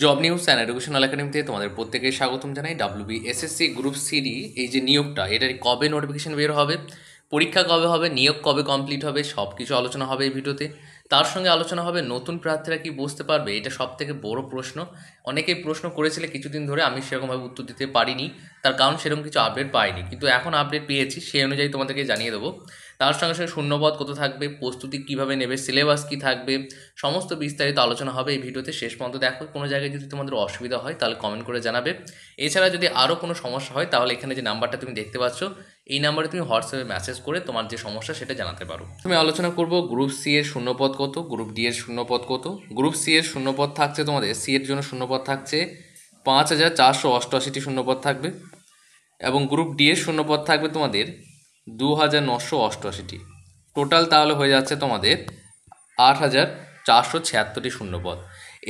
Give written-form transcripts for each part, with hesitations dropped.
Job news and educational একাডেমিতে তোমাদের প্রত্যেকে স্বাগতম জানাই। WBSSC গ্রুপ সিডি এই যে নিয়োগটা, এটার কবে নোটিফিকেশন বের হবে, পরীক্ষা কবে হবে, নিয়োগ কবে কমপ্লিট হবে, সব কিছু আলোচনা হবে এই ভিডিওতে। তার সঙ্গে আলোচনা হবে নতুন প্রার্থীরা কি বুঝতে পারবে, এটা সব থেকে বড় প্রশ্ন। অনেকেই প্রশ্ন করেছিলে কিছুদিন ধরে, আমি সেরকমভাবে উত্তর দিতে পারিনি, তার কারণ সেরকম কিছু আপডেট পাইনি, কিন্তু এখন আপডেট পেয়েছি, সেই অনুযায়ী তোমাদেরকে জানিয়ে দেবো। তার সঙ্গে সঙ্গে শূন্যপদ কত থাকবে, প্রস্তুতি কীভাবে নেবে, সিলেবাস কী থাকবে, সমস্ত বিস্তারিত আলোচনা হবে এই ভিডিওতে। শেষ পর্যন্ত দেখো, কোনো জায়গায় যদি তোমাদের অসুবিধা হয় তাহলে কমেন্ট করে জানাবে। এছাড়া যদি আরও কোনো সমস্যা হয় তাহলে এখানে যে নাম্বারটা তুমি দেখতে পাচ্ছ, এই নাম্বারে তুমি হোয়াটসঅ্যাপে মেসেজ করে তোমার যে সমস্যা সেটা জানাতে পারো। তুমি আলোচনা করব গ্রুপ সি এর শূন্যপদ কত, গ্রুপ ডি এর শূন্যপদ কত। গ্রুপ সি এর শূন্যপদ থাকছে তোমাদের, সি এর জন্য শূন্যপদ থাকছে 5,488টি শূন্যপদ থাকবে, এবং গ্রুপ ডি এর শূন্যপদ থাকবে তোমাদের 2,988টি। টোটাল তাহলে হয়ে যাচ্ছে তোমাদের 8,476টি শূন্যপদ।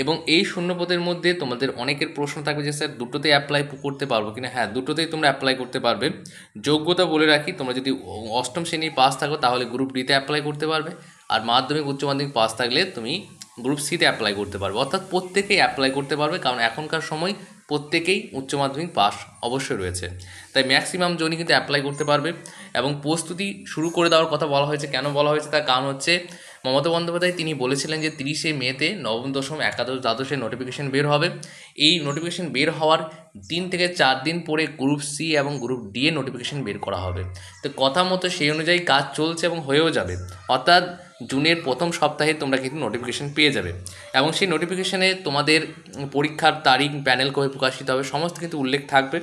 এবং এই শূন্যপদের মধ্যে তোমাদের অনেকের প্রশ্ন থাকবে যে স্যার দুটোতেই অ্যাপ্লাই করতে পারবো কিনা। হ্যাঁ, দুটোতেই তোমরা অ্যাপ্লাই করতে পারবে। যোগ্যতা বলে রাখি, তোমরা যদি অষ্টম শ্রেণী পাস থাকো তাহলে গ্রুপ ডিতে অ্যাপ্লাই করতে পারবে, আর মাধ্যমিক উচ্চ মাধ্যমিক পাস থাকলে তুমি গ্রুপ সিতে অ্যাপ্লাই করতে পারবে। অর্থাৎ প্রত্যেকেই অ্যাপ্লাই করতে পারবে, কারণ এখনকার সময় প্রত্যেকেই উচ্চ মাধ্যমিক পাস অবশ্যই রয়েছে, তাই ম্যাক্সিমাম জনই কিন্তু অ্যাপ্লাই করতে পারবে। এবং প্রস্তুতি শুরু করে দেওয়ার কথা বলা হয়েছে। কেন বলা হয়েছে তার কারণ হচ্ছে, মমতা বন্দ্যোপাধ্যায় তিনি বলেছিলেন যে 30শে মেতে নবম দশম একাদশ দ্বাদশের নোটিফিকেশন বের হবে। এই নোটিফিকেশন বের হওয়ার 3 থেকে 4 দিন পরে গ্রুপ সি এবং গ্রুপ ডি এর নোটিফিকেশন বের করা হবে। তো কথা মতো সেই অনুযায়ী কাজ চলছে এবং হয়েও যাবে। অর্থাৎ জুনের প্রথম সপ্তাহে তোমরা কিন্তু নোটিফিকেশন পেয়ে যাবে, এবং সেই নোটিফিকেশনে তোমাদের পরীক্ষার তারিখ, প্যানেল কবে প্রকাশিত হবে, সমস্ত কিন্তু উল্লেখ থাকবে।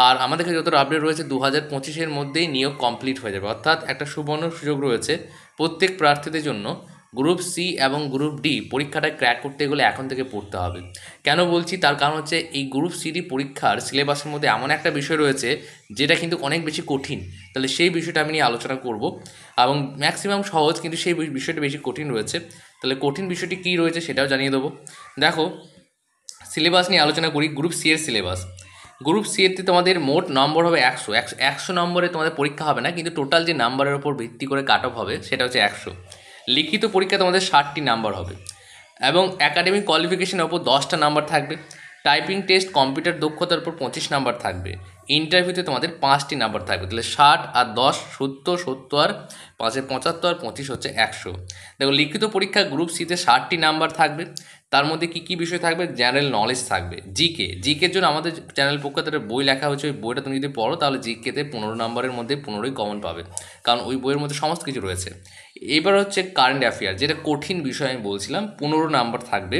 আর আমাদের কাছে যতটা আপডেট রয়েছে 2025-এর মধ্যেই নিয়োগ কমপ্লিট হয়ে যাবে। অর্থাৎ একটা সুবর্ণ সুযোগ রয়েছে প্রত্যেক প্রার্থীদের জন্য। গ্রুপ সি এবং গ্রুপ ডি পরীক্ষাটা ক্র্যাক করতে গেলে এখন থেকে পড়তে হবে। কেন বলছি তার কারণ হচ্ছে, এই গ্রুপ সিডি পরীক্ষার সিলেবাসের মধ্যে এমন একটা বিষয় রয়েছে যেটা কিন্তু অনেক বেশি কঠিন। তাহলে সেই বিষয়টা আমি নিয়ে আলোচনা করব, এবং ম্যাক্সিমাম সহজ কিন্তু সেই বিষয়টা বেশি কঠিন রয়েছে। তাহলে কঠিন বিষয়টি কী রয়েছে সেটাও জানিয়ে দেবো। দেখো, সিলেবাস নিয়ে আলোচনা করি। গ্রুপ সি এর সিলেবাস, গ্রুপ সি এতে তোমাদের মোট নম্বর হবে 100 নম্বরে তোমাদের পরীক্ষা হবে না, কিন্তু টোটাল যে নাম্বারের ওপর ভিত্তি করে কাট অফ হবে সেটা হচ্ছে 100। লিখিত পরীক্ষা তোমাদের 60টি নাম্বার হবে, এবং একাডেমিক কোয়ালিফিকেশনের ওপর 10টা নাম্বার থাকবে। টাইপিং টেস্ট, কম্পিউটার দক্ষতার উপর 25 নাম্বার থাকবে। ইন্টারভিউতে তোমাদের 5টি নাম্বার থাকবে। তাহলে 60 আর 10 70, 70 আর 5 75, আর 25 হচ্ছে 100। দেখো, লিখিত পরীক্ষা গ্রুপ সিতে 60টি নাম্বার থাকবে। তার মধ্যে কী কী বিষয় থাকবে, জেনারেল নলেজ থাকবে, জিকের জন্য আমাদের চ্যানেল পক্ষে একটা বই লেখা হয়েছে, ওই বইটা তুমি যদি পড়ো তাহলে জিকেতে 15 নম্বরের মধ্যে 15ই কমন পাবে, কারণ ওই বইয়ের মধ্যে সমস্ত কিছু রয়েছে। এবার হচ্ছে কারেন্ট অ্যাফেয়ার, যেটা কঠিন বিষয় আমি বলছিলাম, 15 নাম্বার থাকবে।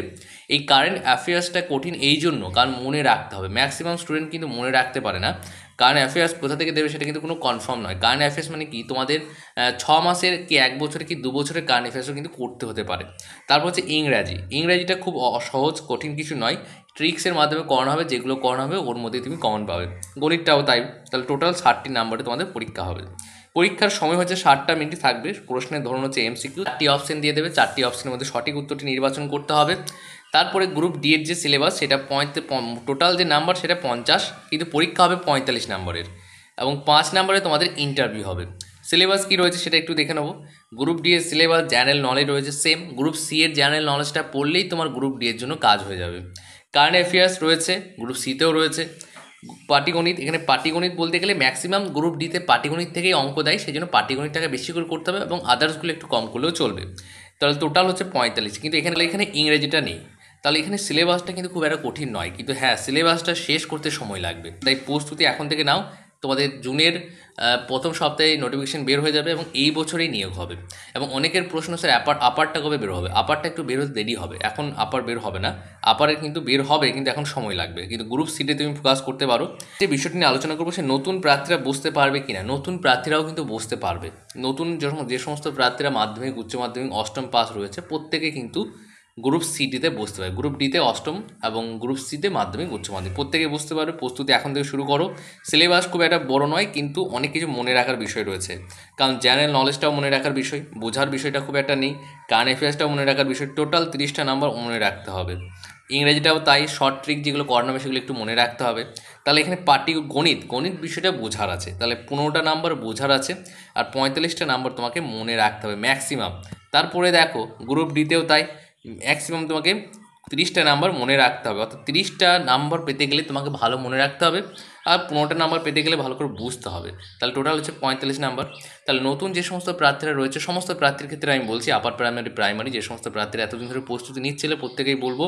এই কারেন্ট অ্যাফেয়ার্সটা কঠিন এই জন্য কারণ মনে রাখতে হবে। ম্যাক্সিমাম স্টুডেন্ট কিন্তু মনে রাখতে পারে না। কারেন্ট অ্যাফেয়ার্স কোথা থেকে দেবে সেটা কিন্তু কোনো কনফার্ম নয়। কারেন্ট অ্যাফেয়ার্স মানে কি, তোমাদের 6 মাসের কি 1 বছরের কি 2 বছরের কারেন্ট অ্যাফেয়ার্সও কিন্তু করতে হতে পারে। তারপর হচ্ছে ইংরাজিটা খুব সহজ, কঠিন কিছু নয়, ট্রিক্সের মাধ্যমে করানো হবে, যেগুলো করানো হবে ওর মধ্যেই তুমি কমন পাবে। গণিতটাও তাই। তাহলে টোটাল 60টি নাম্বারে তোমাদের পরীক্ষা হবে। পরীক্ষার সময় হচ্ছে 60টা মিনিট থাকবে। প্রশ্নের ধরন হচ্ছে এমসিকিউ, 4টি অপশন দিয়ে দেবে, 4টি অপশনের মধ্যে সঠিক উত্তরটি নির্বাচন করতে হবে। তারপরে গ্রুপ ডি এর যে সিলেবাস সেটা টোটাল যে নাম্বার সেটা 50, কিন্তু পরীক্ষা হবে 45 নাম্বারের, এবং 5 নাম্বারে তোমাদের ইন্টারভিউ হবে। সিলেবাস কী রয়েছে সেটা একটু দেখে নেবো। গ্রুপ ডি এর সিলেবাস জেনারেল নলেজ রয়েছে সেম। গ্রুপ সি এর জেনারেল নলেজটা পড়লেই তোমার গ্রুপ ডি এর জন্য কাজ হয়ে যাবে। কারেন্ট অ্যাফেয়ার্স রয়েছে, গ্রুপ সিতেও রয়েছে। পাটিগণিত, এখানে পাটিগণিত বলতে গেলে ম্যাক্সিমাম গ্রুপ ডিতে পাটিগণিত থেকেই অঙ্ক দেয়, সেই জন্য পাটিগণিতটাকে বেশি করে করতে হবে, এবং আদার্সগুলো একটু কম করলেও চলবে। তাহলে টোটাল হচ্ছে 45, কিন্তু এখানে ইংরেজিটা নেই। তাহলে এখানে সিলেবাসটা কিন্তু খুব একটা কঠিন নয়, কিন্তু হ্যাঁ, সিলেবাসটা শেষ করতে সময় লাগবে। তাই প্রস্তুতি এখন থেকে নাও। তোমাদের জুনের প্রথম সপ্তাহে নোটিফিকেশন বের হয়ে যাবে, এবং এই বছরেই নিয়োগ হবে। এবং অনেকের প্রশ্ন, স্যার আপারটা কবে বের হবে? আপারটা একটু বের হতে দেরি হবে, এখন আপার বের হবে না। আপারের কিন্তু বের হবে, কিন্তু এখন সময় লাগবে। কিন্তু গ্রুপ সিটে তুমি ফোকাস করতে পারো। যে বিষয়টি নিয়ে আলোচনা করবো, সে নতুন প্রার্থীরা বুঝতে পারবে কিনা। নতুন প্রার্থীরাও কিন্তু বুঝতে পারবে। নতুন যে সমস্ত প্রার্থীরা মাধ্যমিক, উচ্চ মাধ্যমিক, অষ্টম পাস রয়েছে, প্রত্যেকে কিন্তু গ্রুপ সিটিতে বসতে পারে। গ্রুপ ডিতে অষ্টম এবং গ্রুপ সিতে মাধ্যমিক, উচ্চ মাধ্যমিক, প্রত্যেকে বুঝতে পারবে। প্রস্তুতি এখন থেকে শুরু করো। সিলেবাস খুব একটা বড় নয়, কিন্তু অনেক কিছু মনে রাখার বিষয় রয়েছে, কারণ জেনারেল নলেজটাও মনে রাখার বিষয়, বোঝার বিষয়টা খুব একটা নেই। কারেন্ট অ্যাফেয়ার্সটাও মনে রাখার বিষয়, টোটাল 30টা নাম্বার মনে রাখতে হবে। ইংরেজিটাও তাই, শর্ট ট্রিক যেগুলো করানো হবে সেগুলো একটু মনে রাখতে হবে। তাহলে এখানে গণিত বিষয়টা বোঝার আছে, তাহলে 15টা নাম্বার বোঝার আছে, আর 45টা নাম্বার তোমাকে মনে রাখতে হবে ম্যাক্সিমাম। তারপরে দেখো, গ্রুপ ডিতেও তাই, ম্যাক্সিমাম তোমাকে 30টা নাম্বার মনে রাখতে হবে, অর্থাৎ 30টা নাম্বার পেতে গেলে তোমাকে ভালো মনে রাখতে হবে, আর 15টা নাম্বার পেতে গেলে ভালো করে বুঝতে হবে। তাহলে টোটাল হচ্ছে 45 নাম্বার। তাহলে নতুন যে সমস্ত প্রার্থীরা রয়েছে, সমস্ত প্রার্থীর ক্ষেত্রে আমি বলছি, আপার প্রাইমারি যে সমস্ত প্রার্থীরা এতদিন ধরে প্রস্তুতি নিচ্ছিলে, প্রত্যেকেই বলবো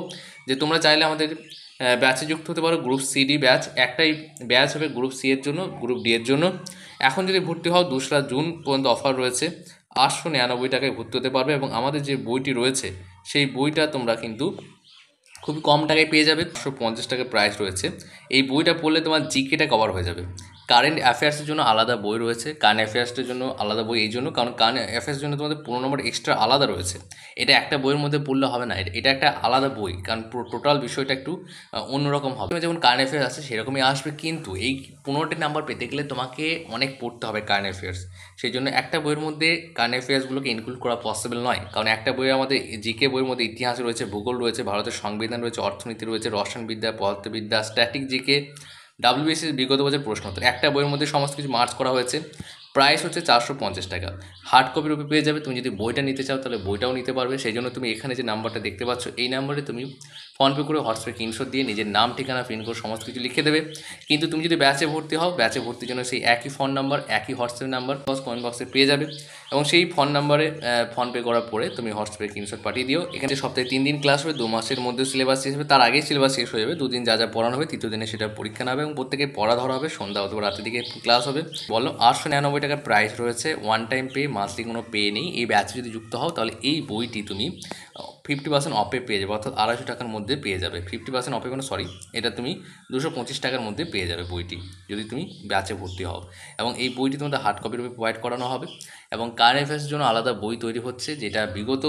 যে তোমরা চাইলে আমাদের ব্যাচে যুক্ত হতে পারো। গ্রুপ সিডি ব্যাচ, একটাই ব্যাচ হবে গ্রুপ সি এর জন্য, গ্রুপ ডি এর জন্য। এখন যদি ভর্তি হও 2রা জুন পর্যন্ত অফার রয়েছে, 899 টাকায় ভর্তি হতে পারবে। এবং আমাদের যে বইটি রয়েছে সেই বইটা তোমরা কিন্তু খুবই কম টাকায় পেয়ে যাবে, 150 টাকা প্রাইস রয়েছে। এই বইটা পড়লে তোমার জিকেটা কভার হয়ে যাবে। কারেন্ট অ্যাফেয়ার্সের জন্য আলাদা বই রয়েছে, কারেন্ট অ্যাফেয়ার্সের জন্য আলাদা বই এই জন্য, কারণ কারেন্ট অ্যাফেয়ার্সের জন্য তোমাদের 15 নম্বর এক্সট্রা আলাদা রয়েছে। এটা একটা বইয়ের মধ্যে পড়লে হবে না, এটা একটা আলাদা বই, কারণ পুরো টোটাল বিষয়টা একটু অন্যরকম হবে। যেমন কারেন্ট অ্যাফেয়ার্স আছে সেরকমই আসবে, কিন্তু এই 15টি নাম্বার পেতে গেলে তোমাকে অনেক পড়তে হবে কারেন্ট অ্যাফেয়ার্স। সেই জন্য একটা বইয়ের মধ্যে কারেন্ট অ্যাফেয়ার্সগুলোকে ইনক্লুড করা পসিবল নয়, কারণ একটা বইয়ে আমাদের জিকে বইয়ের মধ্যে ইতিহাস রয়েছে, ভূগোল রয়েছে, ভারতের সংবিধান রয়েছে, অর্থনীতি রয়েছে, রসায়নবিদ্যা, পদার্থবিদ্যা, স্ট্যাটিক জিকে, ডাব্লিউবিএসসির বিগত বছর প্রশ্নোত্তর, একটা বইয়ের মধ্যে সমস্ত কিছু মার্চ করা হয়েছে। প্রাইস হচ্ছে 450 টাকা। হার্ড কপির উপরে পেয়ে যাবে। তুমি যদি বইটা নিতে চাও তাহলে বইটাও নিতে পারবে। সেই জন্য তুমি এখানে যে নাম্বারটা দেখতে পাচ্ছ এই নাম্বারে তুমি ফোনপে করে হোয়াটসঅ্যাপে স্ক্রিনশট দিয়ে নিজের নাম, ঠিকানা, পিনকোড সমস্ত কিছু লিখে দেবে। কিন্তু তুমি যদি ব্যাচে ভর্তি হও, ব্যাচে ভর্তির জন্য সেই একই ফোন নাম্বার, একই হোয়াটসঅ্যাপ নাম্বার কমেন্ট বক্সে পেয়ে যাবে, এবং সেই ফোন নাম্বারে ফোনপে করার পরে তুমি হোয়াটসঅ্যাপে স্ক্রিনশট পাঠিয়ে দিও। এখানে সপ্তাহে 3 দিন ক্লাস হবে, 2 মাসের মধ্যে সিলেবাস শেষ হবে, তার আগেই সিলেবাস শেষ হয়ে যাবে। 2 দিন যা যা পড়ানো হবে, তৃতীয় দিনে সেটা পরীক্ষা নেবে এবং প্রত্যেকে পড়া ধরা হবে, সন্ধ্যা অথবা রাতের দিকে ক্লাস হবে। বলো 899 টাকার প্রাইস রয়েছে, ওয়ান টাইম পে, মান্থলি কোনো পে নেই। এই ব্যাচে যদি যুক্ত হও তাহলে এই বইটি তুমি 50% অফে পেয়ে যাবে, অর্থাৎ 250 টাকার মধ্যে পেয়ে যাবে। 50% অফে এটা তুমি 225 টাকার মধ্যে পেয়ে যাবে বইটি, যদি তুমি ব্যাচে ভর্তি হও। এবং এই বইটি তোমাদের হার্ড কপির উপরে প্রোভাইড করানো হবে। এবং কারেন্ট অ্যাফেয়ার্সের জন্য আলাদা বই তৈরি হচ্ছে, যেটা বিগত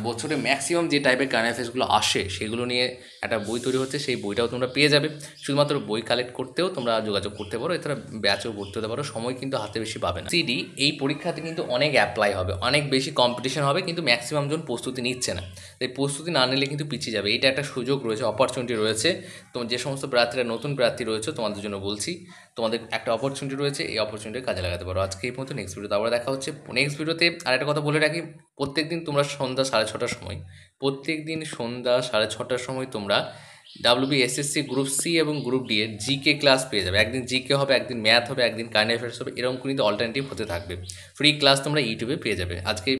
বছরে ম্যাক্সিমাম যে টাইপের কারেন্ট অ্যাফেয়ার্সগুলো আসে সেগুলো নিয়ে একটা বই তৈরি হচ্ছে, সেই বইটাও তোমরা পেয়ে যাবে। শুধুমাত্র বই কালেক্ট করতেও তোমরা যোগাযোগ করতে পারো, এছাড়া ব্যাচেও ভর্তি হতে পারো, সময় কিন্তু হাতে বেশি পাবে না। সিডি এই পরীক্ষাতে কিন্তু অনেক অ্যাপ্লাই হবে, অনেক বেশি কম্পিটিশন হবে, কিন্তু ম্যাক্সিমাম জন প্রস্তুতি নিচ্ছে না। তাই প্রস্তুতি না নিলে কিন্তু পিছিয়ে যাবে। এটা একটা সুযোগ রয়েছে, অপরচুনিটি রয়েছে। তোমার যে সমস্ত প্রার্থীরা নতুন প্রার্থী রয়েছে তোমাদের জন্য বলছি, তোমাদের একটা অপরচুনিটি রয়েছে, এই অপরচুনিটি কাজে লাগাতে পারো। আজকে এই পর্যন্ত, নেক্সট ভিডিওতে আবার দেখা হচ্ছে। নেক্সট ভিডিওতে আরেকটা কথা বলে রাখি, প্রত্যেকদিন তোমরা সন্ধ্যা 6:30টার সময়, প্রত্যেকদিন সন্ধ্যা 6:30টার সময় তোমরা ডাব্লিউবিএসএসসি গ্রুপ সি এবং গ্রুপ ডি এর জিকে ক্লাস পেয়ে যাবে। একদিন জিকে হবে, একদিন ম্যাথ হবে, একদিন কারেন্ট অ্যাফেয়ার্স হবে, এরকম কিন্তু অল্টারনেটিভ হতে থাকবে। ফ্রি ক্লাস তোমরা ইউটিউবে পেয়ে যাবে। আজকে